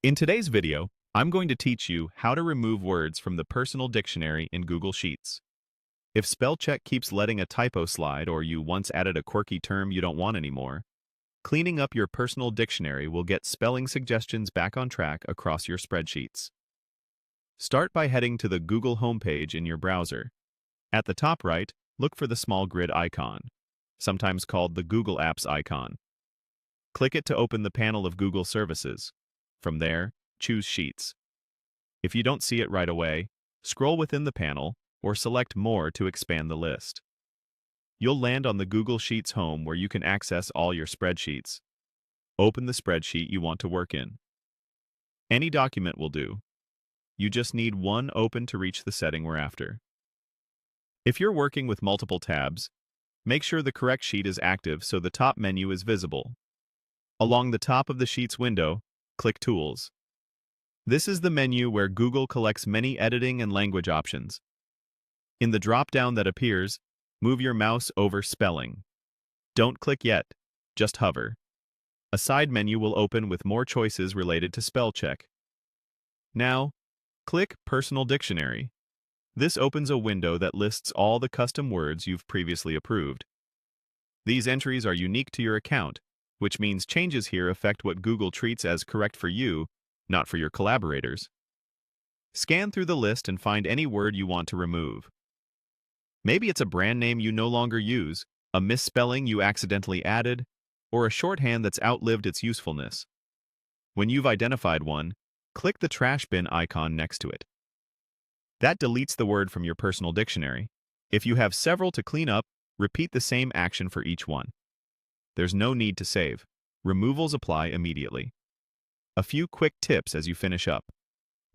In today's video, I'm going to teach you how to remove words from the personal dictionary in Google Sheets. If spell check keeps letting a typo slide or you once added a quirky term you don't want anymore, cleaning up your personal dictionary will get spelling suggestions back on track across your spreadsheets. Start by heading to the Google homepage in your browser. At the top right, look for the small grid icon, sometimes called the Google Apps icon. Click it to open the panel of Google services. From there, choose Sheets. If you don't see it right away, scroll within the panel or select More to expand the list. You'll land on the Google Sheets home where you can access all your spreadsheets. Open the spreadsheet you want to work in. Any document will do. You just need one open to reach the setting we're after. If you're working with multiple tabs, make sure the correct sheet is active so the top menu is visible. Along the top of the Sheets window, click Tools. This is the menu where Google collects many editing and language options. In the drop-down that appears, move your mouse over Spelling. Don't click yet, just hover. A side menu will open with more choices related to spell check. Now, click Personal Dictionary. This opens a window that lists all the custom words you've previously approved. These entries are unique to your account, which means changes here affect what Google treats as correct for you, not for your collaborators. Scan through the list and find any word you want to remove. Maybe it's a brand name you no longer use, a misspelling you accidentally added, or a shorthand that's outlived its usefulness. When you've identified one, click the trash bin icon next to it. That deletes the word from your personal dictionary. If you have several to clean up, repeat the same action for each one. There's no need to save. Removals apply immediately. A few quick tips as you finish up.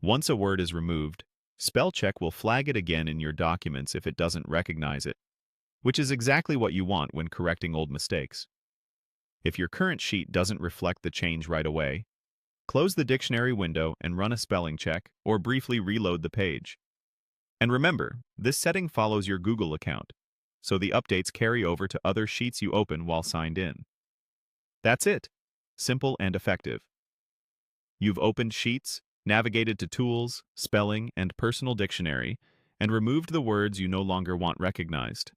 Once a word is removed, spell check will flag it again in your documents if it doesn't recognize it, which is exactly what you want when correcting old mistakes. If your current sheet doesn't reflect the change right away, close the dictionary window and run a spelling check or briefly reload the page. And remember, this setting follows your Google account, so the updates carry over to other sheets you open while signed in. That's it. Simple and effective. You've opened Sheets, navigated to Tools, Spelling, and Personal Dictionary, and removed the words you no longer want recognized.